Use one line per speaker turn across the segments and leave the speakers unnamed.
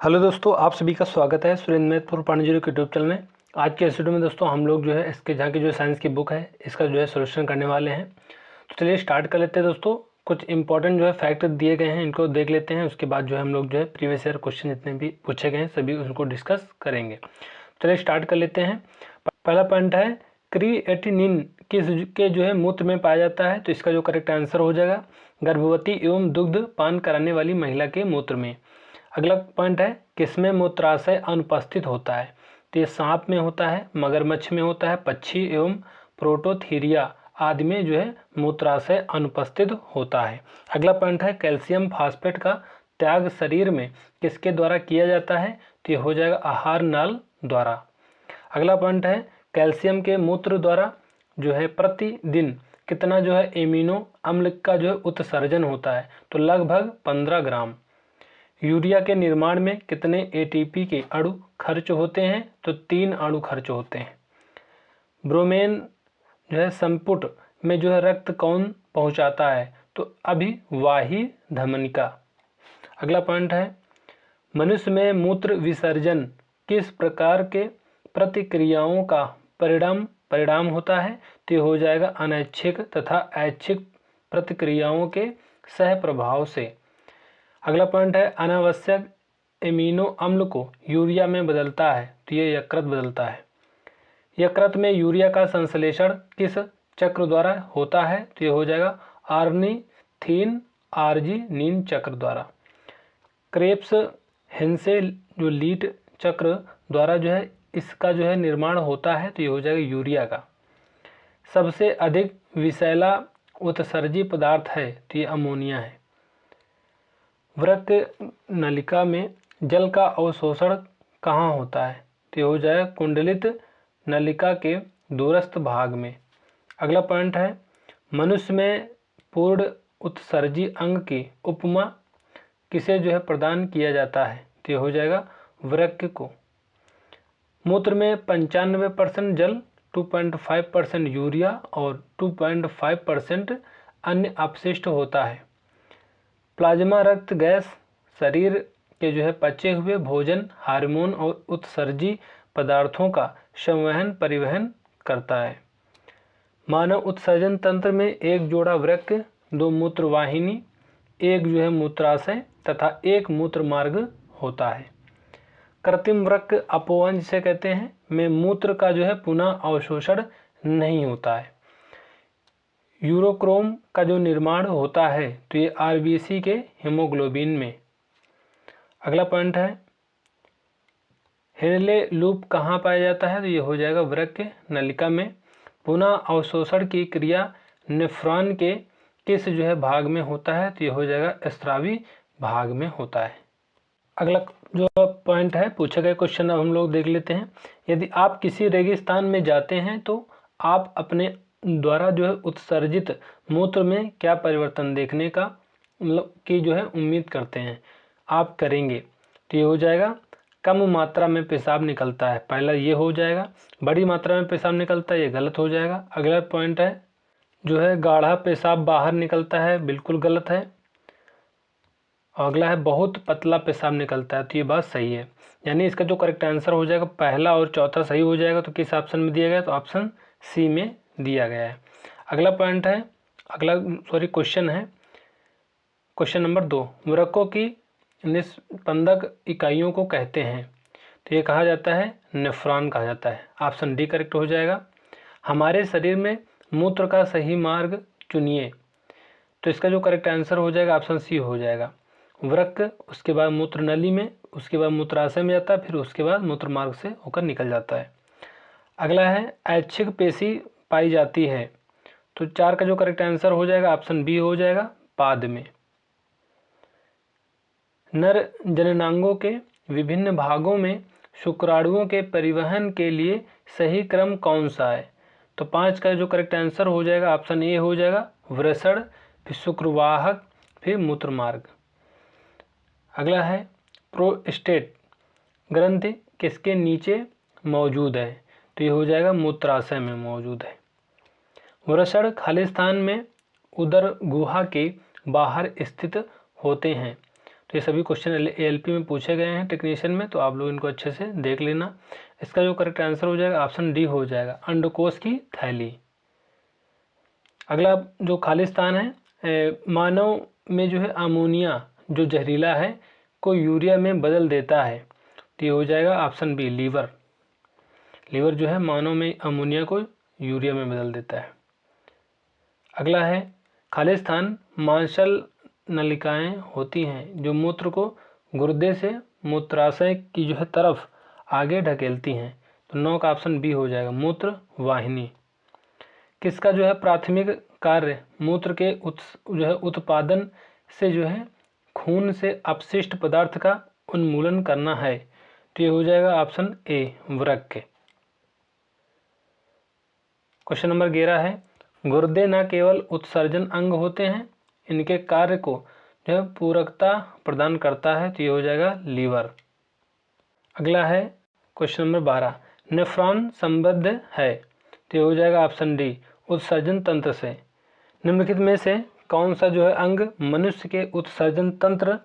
Hello दोस्तों, आप सभी का स्वागत है सुरेंद्र मैथ पांडे जी के यूट्यूब चैनल में। आज के इस वीडियो में दोस्तों हम लोग जो है इसके जहाँ की जो साइंस की बुक है इसका जो है सोल्यूशन करने वाले हैं। तो चलिए स्टार्ट कर लेते हैं दोस्तों। कुछ इंपॉर्टेंट जो है फैक्ट दिए गए हैं, इनको देख लेते हैं। उसके बाद जो है हम लोग जो है प्रीवियस ईयर क्वेश्चन जितने भी पूछे गए हैं सभी उनको डिस्कस करेंगे। चलिए स्टार्ट कर लेते हैं। पहला पॉइंट है क्रिएटिनिन किस के जो है मूत्र में पाया जाता है। तो इसका जो करेक्ट आंसर हो जाएगा गर्भवती एवं दुग्ध पान कराने वाली महिला के मूत्र में। अगला पॉइंट है किसमें मूत्राशय अनुपस्थित होता है। तो ये सांप में होता है, मगरमच्छ में होता है, पक्षी एवं प्रोटोथीरिया आदि में जो है मूत्राशय अनुपस्थित होता है। अगला पॉइंट है कैल्शियम फास्फेट का त्याग शरीर में किसके द्वारा किया जाता है। तो ये हो जाएगा आहार नाल द्वारा। अगला पॉइंट है कैल्शियम के मूत्र द्वारा जो है प्रतिदिन कितना जो है एमिनो अम्ल का जो है उत्सर्जन होता है। तो लगभग 15 ग्राम। यूरिया के निर्माण में कितने एटीपी के अणु खर्च होते हैं। तो 3 अणु खर्च होते हैं। ब्रोमेन जो है संपुट में जो है रक्त कौन पहुंचाता है। तो अभिवाही धमनिका। अगला पॉइंट है मनुष्य में मूत्र विसर्जन किस प्रकार के प्रतिक्रियाओं का परिणाम होता है। तो हो जाएगा अनैच्छिक तथा ऐच्छिक प्रतिक्रियाओं के सह प्रभाव से। अगला पॉइंट है अनावश्यक एमिनो अम्ल को यूरिया में बदलता है। तो ये यकृत बदलता है। यकृत में यूरिया का संश्लेषण किस चक्र द्वारा होता है। तो ये हो जाएगा आर्निथीन आर्जिनिन चक्र द्वारा। क्रेब्स हेंसे जो लीट चक्र द्वारा जो है इसका जो है निर्माण होता है। तो ये हो जाएगा यूरिया का। सबसे अधिक विषैला उत्सर्जी पदार्थ है। तो ये अमोनिया है। वृक्क नलिका में जल का अवशोषण कहाँ होता है। तो ये हो जाएगा कुंडलित नलिका के दूरस्थ भाग में। अगला पॉइंट है मनुष्य में पूर्ण उत्सर्जी अंग की उपमा किसे जो है प्रदान किया जाता है। तो ये हो जाएगा वृक्क को। मूत्र में 95% जल, 2.5% यूरिया और 2.5% अन्य अपशिष्ट होता है। प्लाज्मा रक्त गैस शरीर के जो है पचे हुए भोजन हार्मोन और उत्सर्जी पदार्थों का संवहन परिवहन करता है। मानव उत्सर्जन तंत्र में एक जोड़ा वृक्क, 2 मूत्रवाहिनी, एक जो है मूत्राशय तथा एक मूत्र मार्ग होता है। कृत्रिम वृक्क अपवन जिसे कहते हैं में मूत्र का जो है पुनः अवशोषण नहीं होता है। यूरोक्रोम का जो निर्माण होता है तो ये आरबीसी के हीमोग्लोबिन में। अगला पॉइंट है हेनले लूप कहाँ पाया जाता है। तो ये हो जाएगा वृक्क नलिका में। पुनः अवशोषण की क्रिया नेफ्रॉन के किस जो है भाग में होता है। तो ये हो जाएगा स्रावी भाग में होता है। अगला जो पॉइंट है पूछे गए क्वेश्चन अब हम लोग देख लेते हैं। यदि आप किसी रेगिस्तान में जाते हैं तो आप अपने द्वारा जो है उत्सर्जित मूत्र में क्या परिवर्तन देखने का मतलब की जो है उम्मीद करते हैं आप करेंगे। तो ये हो जाएगा कम मात्रा में पेशाब निकलता है। पहला ये हो जाएगा। बड़ी मात्रा में पेशाब निकलता है, ये गलत हो जाएगा। अगला पॉइंट है जो है गाढ़ा पेशाब बाहर निकलता है, बिल्कुल गलत है। अगला है बहुत पतला पेशाब निकलता है। तो ये बात सही है, यानी इसका जो करेक्ट आंसर हो जाएगा पहला और चौथा सही हो जाएगा। तो किस ऑप्शन में दिया गया। तो ऑप्शन सी में दिया गया है। अगला पॉइंट है क्वेश्चन है क्वेश्चन नंबर 2 वृक्कों की निस्पंदक इकाइयों को कहते हैं। तो ये कहा जाता है नेफ्रॉन कहा जाता है। ऑप्शन डी करेक्ट हो जाएगा। हमारे शरीर में मूत्र का सही मार्ग चुनिए। तो इसका जो करेक्ट आंसर हो जाएगा ऑप्शन सी हो जाएगा। वृक्क, उसके बाद मूत्र नली में, उसके बाद मूत्राशय में जाता है, फिर उसके बाद मूत्र मार्ग से होकर निकल जाता है। अगला है ऐच्छिक पेशी पाई जाती है। तो 4 का जो करेक्ट आंसर हो जाएगा ऑप्शन बी हो जाएगा पाद में। नर जननांगों के विभिन्न भागों में शुक्राणुओं के परिवहन के लिए सही क्रम कौन सा है। तो 5 का जो करेक्ट आंसर हो जाएगा ऑप्शन ए हो जाएगा वृषण, फिर शुक्रवाहक, फिर मूत्रमार्ग। अगला है प्रोस्टेट ग्रंथि किसके नीचे मौजूद है। तो ये हो जाएगा मूत्राशय में मौजूद है। वृषण खाली स्थान में उदर गुहा के बाहर स्थित होते हैं। तो ये सभी क्वेश्चन ALP में पूछे गए हैं टेक्नीशियन में, तो आप लोग इनको अच्छे से देख लेना। इसका जो करेक्ट आंसर हो जाएगा ऑप्शन डी हो जाएगा, अंडकोश की थैली। अगला जो खाली स्थान है, मानव में जो है अमोनिया जो जहरीला है को यूरिया में बदल देता है, तो ये हो जाएगा ऑप्शन बी, लीवर। लीवर जो है मानव में अमोनिया को यूरिया में बदल देता है। अगला है खाली स्थान, मांसल नलिकाएं होती हैं जो मूत्र को गुर्दे से मूत्राशय की जो है तरफ आगे ढकेलती हैं, तो 9 का ऑप्शन बी हो जाएगा, मूत्र वाहिनी। किसका जो है प्राथमिक कार्य मूत्र के जो है उत्पादन से जो है खून से अपशिष्ट पदार्थ का उन्मूलन करना है, तो ये हो जाएगा ऑप्शन ए, वृक्क के। क्वेश्चन नंबर 11 है, गुर्दे न केवल उत्सर्जन अंग होते हैं, इनके कार्य को जो है पूरकता प्रदान करता है, तो ये हो जाएगा लीवर। अगला है क्वेश्चन नंबर 12, नेफ्रॉन संबद्ध है, तो ये हो जाएगा ऑप्शन डी, उत्सर्जन तंत्र से। निम्नलिखित में से कौन सा जो है अंग मनुष्य के उत्सर्जन तंत्र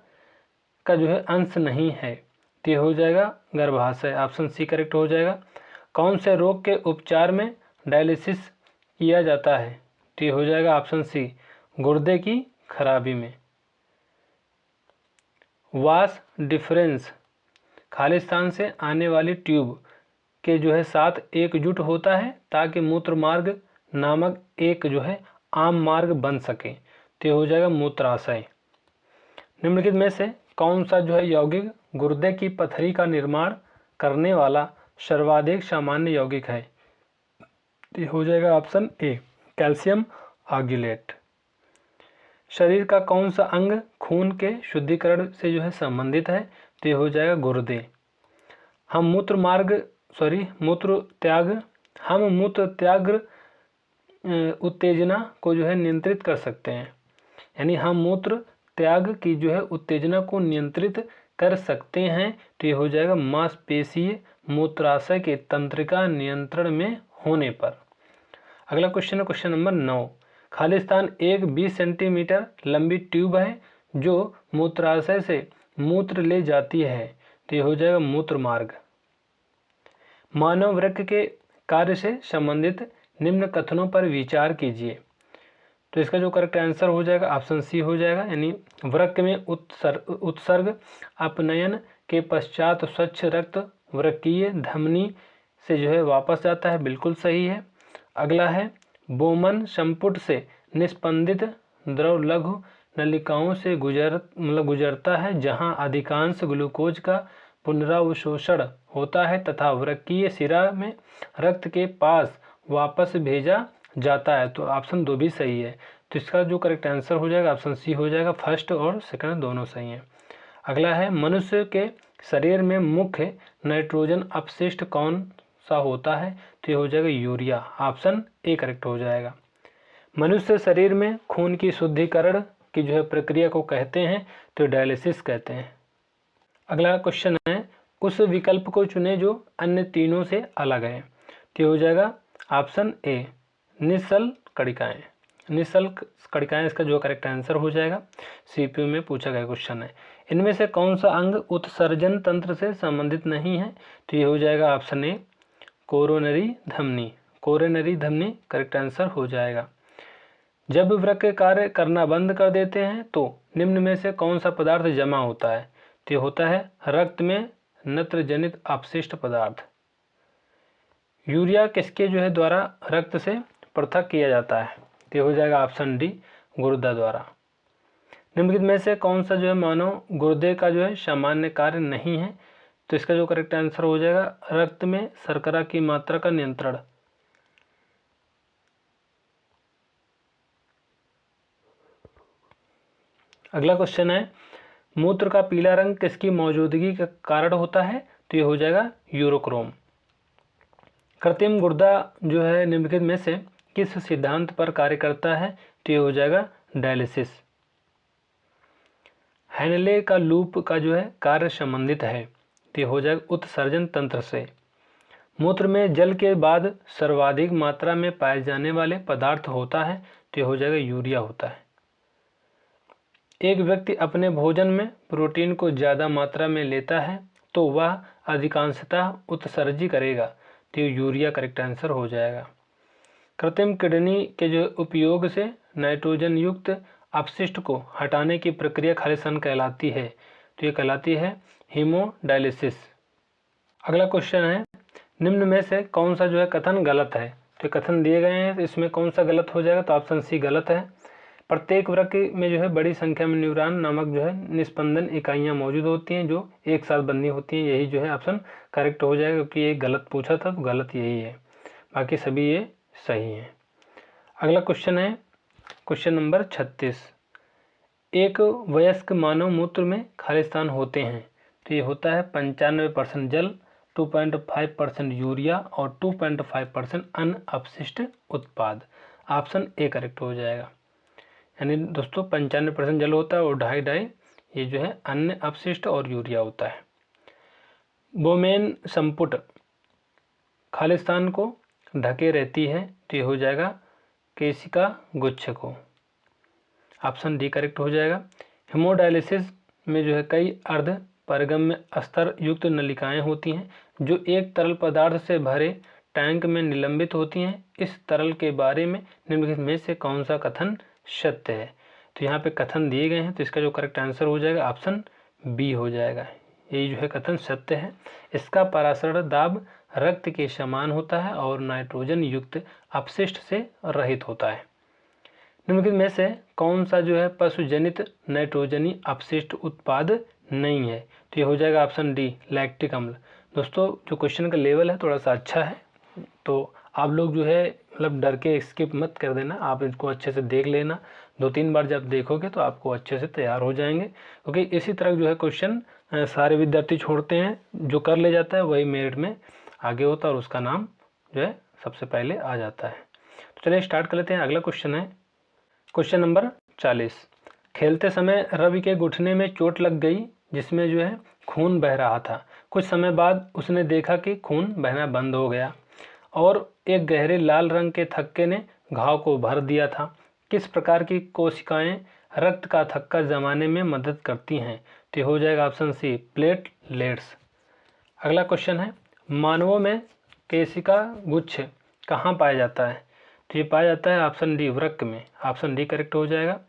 का जो है अंश नहीं है, तो ये हो जाएगा गर्भाशय, ऑप्शन सी करेक्ट हो जाएगा। कौन से रोग के उपचार में डायलिसिस किया जाता है, तो ये हो जाएगा ऑप्शन सी, गुर्दे की खराबी में। वास डिफरेंस खाली स्थान से आने वाली ट्यूब के जो है साथ एकजुट होता है ताकि मूत्र मार्ग नामक एक जो है आम मार्ग बन सके, तो ये हो जाएगा मूत्राशय। निम्नलिखित में से कौन सा जो है यौगिक गुर्दे की पथरी का निर्माण करने वाला सर्वाधिक सामान्य यौगिक है, तो ये हो जाएगा ऑप्शन ए, कैल्शियम ऑक्जेलेट। शरीर का कौन सा अंग खून के शुद्धिकरण से जो है संबंधित है, तो ये हो जाएगा गुर्दे। हम मूत्र त्याग उत्तेजना को जो है नियंत्रित कर सकते हैं, यानी हम मूत्र त्याग की जो है उत्तेजना को नियंत्रित कर सकते हैं, तो ये हो जाएगा मांसपेशीय मूत्राशय के तंत्रिका नियंत्रण में होने पर। अगला क्वेश्चन है क्वेश्चन नंबर 9, खाली स्थान एक 20 सेंटीमीटर लंबी ट्यूब है जो मूत्राशय से मूत्र ले जाती है, तो ये हो जाएगा मूत्र मार्ग। मानव वृक्क के कार्य से संबंधित निम्न कथनों पर विचार कीजिए, तो इसका जो करेक्ट आंसर हो जाएगा ऑप्शन सी हो जाएगा, यानी वृक्क में उत्सर्ग अपनयन के पश्चात स्वच्छ रक्त वृक्कीय धमनी से जो है वापस जाता है, बिल्कुल सही है। अगला है, बोमन संपुट से निस्पंदित द्रव लघु नलिकाओं से गुजरता है जहां अधिकांश ग्लूकोज का पुनरावशोषण होता है तथा वृक्कीय सिरा में रक्त के पास वापस भेजा जाता है, तो ऑप्शन 2 भी सही है। तो इसका जो करेक्ट आंसर हो जाएगा ऑप्शन सी हो जाएगा, फर्स्ट और सेकंड दोनों सही हैं। अगला है, मनुष्य के शरीर में मुख्य नाइट्रोजन अपशिष्ट कौन सा होता है, तो ये हो जाएगा यूरिया, ऑप्शन ए करेक्ट हो जाएगा। मनुष्य शरीर में खून की शुद्धिकरण की जो है प्रक्रिया को कहते हैं, तो डायलिसिस कहते हैं। अगला क्वेश्चन है, उस विकल्प को चुने जो अन्य तीनों से अलग है, तो ये हो जाएगा ऑप्शन ए, निश्चल कणिकाएं। निश्चल कणिकाएं इसका जो करेक्ट आंसर हो जाएगा, सीपीयू में पूछा गया क्वेश्चन है। इनमें से कौन सा अंग उत्सर्जन तंत्र से संबंधित नहीं है, तो ये हो जाएगा ऑप्शन ए, कोरोनरी धमनी। कोरोनरी धमनी करेक्ट आंसर हो जाएगा। जब वृक्क कार्य करना बंद कर देते हैं तो निम्न में से कौन सा पदार्थ जमा होता है, तो ये होता है रक्त में नत्रजनित अपशिष्ट पदार्थ। यूरिया किसके जो है द्वारा रक्त से पृथक किया जाता है, तो ये हो जाएगा ऑप्शन डी, गुर्दा द्वारा। निम्नलिखित में से कौन सा जो है मानव गुर्दे का जो है सामान्य कार्य नहीं है, तो इसका जो करेक्ट आंसर हो जाएगा रक्त में शर्करा की मात्रा का नियंत्रण। अगला क्वेश्चन है, मूत्र का पीला रंग किसकी मौजूदगी के कारण होता है, तो ये हो जाएगा यूरोक्रोम। कृत्रिम गुर्दा जो है निम्नलिखित में से किस सिद्धांत पर कार्य करता है, तो ये हो जाएगा डायलिसिस। हैनले का लूप का जो है कार्य संबंधित है, तो ये हो जाएगा उत्सर्जन तंत्र से। मूत्र में जल के बाद सर्वाधिक मात्रा में पाए जाने वाले पदार्थ होता है, तो ये हो जाएगा यूरिया होता है। एक व्यक्ति अपने भोजन में प्रोटीन को ज़्यादा मात्रा में लेता है तो वह अधिकांशतः उत्सर्जी करेगा, तो यूरिया करेक्ट आंसर हो जाएगा। कृत्रिम किडनी के जो उपयोग से नाइट्रोजन युक्त अपशिष्ट को हटाने की प्रक्रिया खालिस्तान कहलाती है, तो ये कहलाती है हीमोडायलिसिस। अगला क्वेश्चन है, निम्न में से कौन सा जो है कथन गलत है, तो कथन दिए गए हैं, तो इसमें कौन सा गलत हो जाएगा, तो ऑप्शन सी गलत है। प्रत्येक वृक्क में जो है बड़ी संख्या में न्यूरॉन नामक जो है निस्पंदन इकाइयाँ मौजूद होती हैं जो एक साथ बंधी होती हैं, यही जो है ऑप्शन करेक्ट हो जाएगा, क्योंकि ये गलत पूछा था तो गलत यही है, बाकी सभी ये सही हैं। अगला क्वेश्चन है क्वेश्चन नंबर 36, एक वयस्क मानव मूत्र में खालिस्तान होते हैं, तो ये होता है 95% जल, 2.5% यूरिया और 2.5% अन्य अपशिष्ट उत्पाद। ऑप्शन ए करेक्ट हो जाएगा। यानी दोस्तों 95% जल होता है और 2.5 ये जो है अन्य अपशिष्ट और यूरिया होता है। बोमेन संपुट खालिस्तान को ढके रहती है, तो ये हो जाएगा केशिका गुच्छ को। ऑप्शन डी करेक्ट हो जाएगा। हेमोडायलिसिस में जो है कई अर्ध परगम्य स्तर युक्त नलिकाएं होती हैं जो एक तरल पदार्थ से भरे टैंक में निलंबित होती हैं। इस तरल के बारे में निम्नलिखित में से कौन सा कथन सत्य है, तो यहाँ पे कथन दिए गए हैं, तो इसका जो करेक्ट आंसर हो जाएगा ऑप्शन बी हो जाएगा। यही जो है कथन सत्य है। इसका परासरण दाब रक्त के समान होता है और नाइट्रोजन युक्त अपशिष्ट से रहित होता है। निम्नलिखित में से कौन सा जो है पशुजनित नाइट्रोजनी अपशिष्ट उत्पाद नहीं है, तो ये हो जाएगा ऑप्शन डी लैक्टिक अम्ल। दोस्तों जो क्वेश्चन का लेवल है थोड़ा सा अच्छा है, तो आप लोग जो है मतलब डर के स्किप मत कर देना, आप इसको अच्छे से देख लेना। 2-3 बार जब देखोगे तो आपको अच्छे से तैयार हो जाएंगे, क्योंकि इसी तरह जो है क्वेश्चन सारे विद्यार्थी छोड़ते हैं, जो कर ले जाता है वही मेरिट में आगे होता है और उसका नाम जो है सबसे पहले आ जाता है। तो चलिए स्टार्ट कर लेते हैं। अगला क्वेश्चन है क्वेश्चन नंबर 40, खेलते समय रवि के घुटने में चोट लग गई जिसमें जो है खून बह रहा था। कुछ समय बाद उसने देखा कि खून बहना बंद हो गया और एक गहरे लाल रंग के थक्के ने घाव को भर दिया था। किस प्रकार की कोशिकाएं रक्त का थक्का जमाने में मदद करती हैं, तो हो जाएगा ऑप्शन सी प्लेटलेट्स। अगला क्वेश्चन है, मानवों में केशिका गुच्छ कहाँ पाया जाता है, तो ये पाया जाता है ऑप्शन डी वृक्क में। ऑप्शन डी करेक्ट हो जाएगा।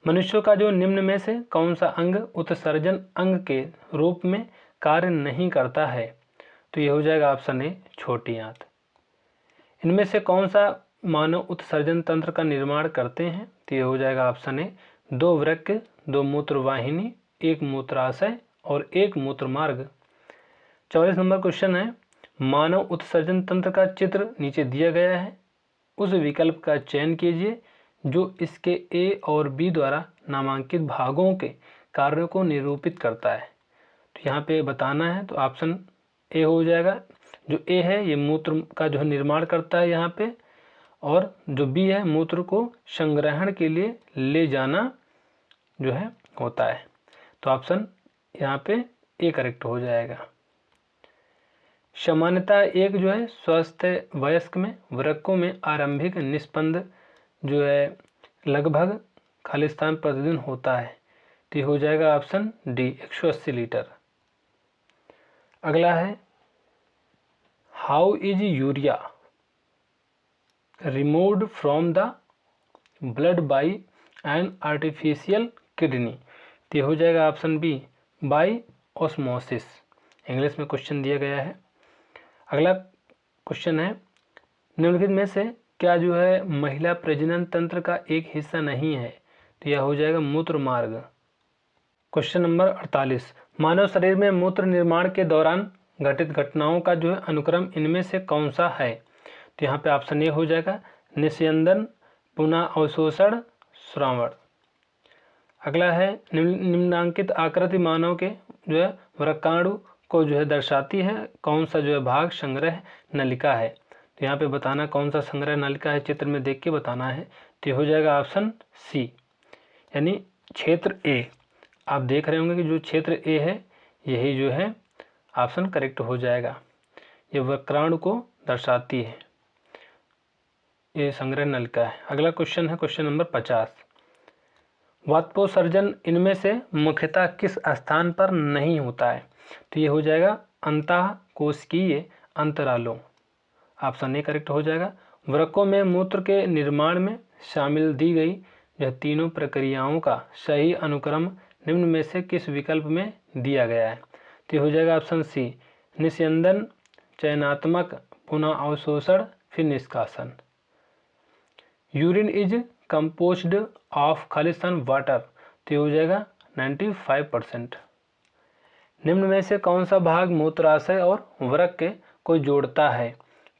मनुष्यों का जो निम्न में से कौन सा अंग उत्सर्जन अंग के रूप में कार्य नहीं करता है, तो ये हो जाएगा ऑप्शन ए छोटी आंत। इनमें से कौन सा मानव उत्सर्जन तंत्र का निर्माण करते हैं, तो ये हो जाएगा ऑप्शन ए 2 वृक्क, 2 मूत्रवाहिनी, 1 मूत्राशय और 1 मूत्रमार्ग। 44 नंबर क्वेश्चन है, मानव उत्सर्जन तंत्र का चित्र नीचे दिया गया है, उस विकल्प का चयन कीजिए जो इसके ए और बी द्वारा नामांकित भागों के कार्यों को निरूपित करता है। तो यहाँ पे बताना है, तो ऑप्शन ए हो जाएगा। जो ए है ये मूत्र का जो निर्माण करता है यहाँ पे, और जो बी है मूत्र को संग्रहण के लिए ले जाना जो है होता है। तो ऑप्शन यहाँ पे ए करेक्ट हो जाएगा। सामान्यतः एक जो है स्वस्थ वयस्क में वृक्कों में आरंभिक निस्पंद जो है लगभग खालिस्तान प्रतिदिन होता है, तो ये हो जाएगा ऑप्शन डी 180 लीटर। अगला है, how is urea removed from the blood by an artificial kidney, तो ये हो जाएगा option B by osmosis. English में क्वेश्चन दिया गया है। अगला क्वेश्चन है, निम्नलिखित में से क्या जो है महिला प्रजनन तंत्र का एक हिस्सा नहीं है, तो यह हो जाएगा मूत्र मार्ग। क्वेश्चन नंबर 48, मानव शरीर में मूत्र निर्माण के दौरान घटित घटनाओं का जो है अनुक्रम इनमें से कौन सा है, तो यहाँ पे ऑप्शन ए हो जाएगा निस्यंदन, पुनः अवशोषण, श्रावण। अगला है, निम्नांकित आकृति मानव के जो है वृक्काणु को जो है दर्शाती है, कौन सा जो है भाग संग्रह नलिका है, तो यहाँ पे बताना कौन सा संग्रह नलिका है, चित्र में देख के बताना है। तो हो जाएगा ऑप्शन सी, यानी क्षेत्र ए। आप देख रहे होंगे कि जो क्षेत्र ए है यही जो है ऑप्शन करेक्ट हो जाएगा। ये वक्राणु को दर्शाती है, ये संग्रह नलिका है। अगला क्वेश्चन है क्वेश्चन नंबर 50, वाष्पोत्सर्जन इनमें से मुख्यतः किस स्थान पर नहीं होता है? तो ये हो जाएगा अंतःकोशिकीय अंतरालों। ऑप्शन ए करेक्ट हो जाएगा। वृक्कों में मूत्र के निर्माण में शामिल दी गई यह तीनों प्रक्रियाओं का सही अनुक्रम निम्न में से किस विकल्प में दिया गया है? तो ये हो जाएगा ऑप्शन सी, निस्यंदन, चयनात्मक, पुनः अवशोषण, फिर निष्कासन। Urine is composed of Khalistan water, तो ये हो जाएगा 95%। निम्न में से कौन सा भाग मूत्राशय और वृक्क को जोड़ता है?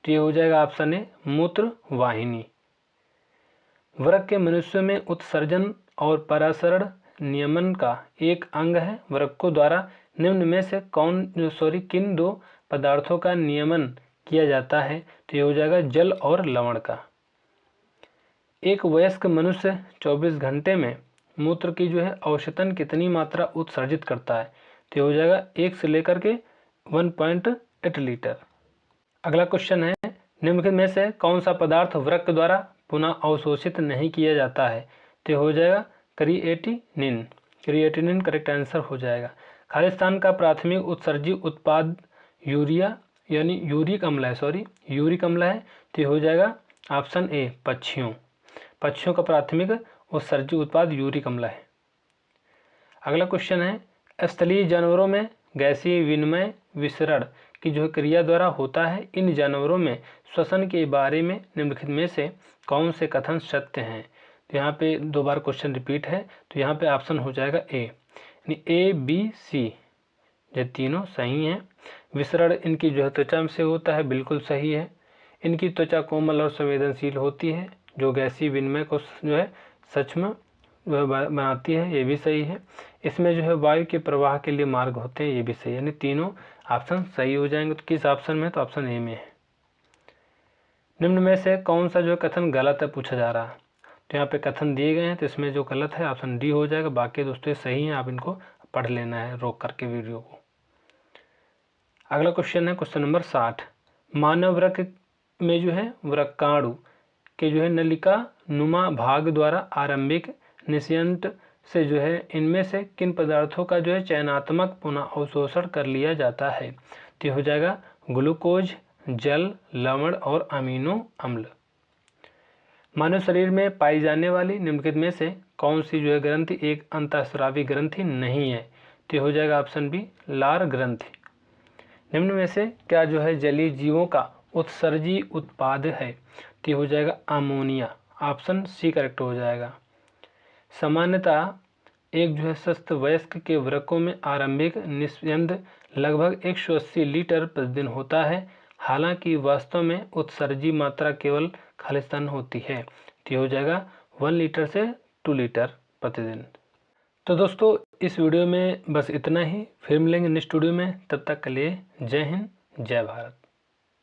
तो ये हो जाएगा ऑप्शन ए, मूत्र वाहिनी। वृक्क के मनुष्यों में उत्सर्जन और परासरण नियमन का एक अंग है। वृक्कों द्वारा निम्न में से किन दो पदार्थों का नियमन किया जाता है? तो ये हो जाएगा जल और लवण का। एक वयस्क मनुष्य 24 घंटे में मूत्र की औसतन कितनी मात्रा उत्सर्जित करता है? तो ये हो जाएगा 1 से लेकर के 1.8 लीटर। अगला क्वेश्चन है, निम्न में से कौन सा पदार्थ वृक्क द्वारा पुनः अवशोषित नहीं किया जाता है? तो हो जाएगा क्रिएटिनिन। क्रिएटिनिन करेक्ट आंसर हो जाएगा। खालिस्तान का प्राथमिक उत्सर्जी उत्पाद यूरिया यानी यूरिक अम्ल है, यूरिक अम्ल है। तो हो जाएगा ऑप्शन ए, पक्षियों का प्राथमिक उत्सर्जी उत्पाद यूरिक अम्ल है। अगला क्वेश्चन है, स्थलीय जानवरों में गैसीय विनिमय विसरण की क्रिया द्वारा होता है। इन जानवरों में श्वसन के बारे में निम्नलिखित में से कौन से कथन सत्य हैं? तो यहाँ पे 2 बार क्वेश्चन रिपीट है, तो यहाँ पे ऑप्शन हो जाएगा ए, यानी ए बी सी, ये तीनों सही हैं। विसरण इनकी त्वचा से होता है, बिल्कुल सही है। इनकी त्वचा कोमल और संवेदनशील होती है, जो गैसीय विनिमय को सक्षम बनाती है, ये भी सही है। इसमें वायु के प्रवाह के लिए मार्ग होते हैं, ये भी सही है। यानी तीनों ऑप्शन सही हो जाएंगे। तो किस ऑप्शन में? तो ऑप्शन ए में है। निम्न में से कौन सा कथन गलत है पूछा जा रहा है? तो यहाँ पे कथन दिए गए हैं, तो इसमें जो गलत है ऑप्शन डी हो जाएगा। बाकी दोस्तों सही हैं, आप इनको पढ़ लेना है रोक करके वीडियो को। अगला क्वेश्चन है क्वेश्चन नंबर 60। मानव वृक्क में वृक्काणु के नलिका नुमा भाग द्वारा आरंभिक निषयंत से इनमें से किन पदार्थों का चयनात्मक पुनः अवशोषण कर लिया जाता है? तो हो जाएगा ग्लूकोज, जल, लवण और अमीनो अम्ल। मानव शरीर में पाई जाने वाली निम्नलिखित में से कौन सी ग्रंथि एक अंतःस्रावी ग्रंथि नहीं है? तो हो जाएगा ऑप्शन बी, लार ग्रंथि। निम्न में से क्या जलीय जीवों का उत्सर्जी उत्पाद है? तो हो जाएगा अमोनिया। ऑप्शन सी करेक्ट हो जाएगा। सामान्यतः एक स्वस्थ वयस्क के वृक्कों में आरंभिक निस्यंद लगभग 180 लीटर प्रतिदिन होता है। हालांकि वास्तव में उत्सर्जी मात्रा केवल खालिस्तान होती है। तो हो जाएगा 1 लीटर से 2 लीटर प्रतिदिन। तो दोस्तों इस वीडियो में बस इतना ही। फिर मिलेंगे नेक्स्ट वीडियो में, तब तक के लिए जय हिंद, जय भारत।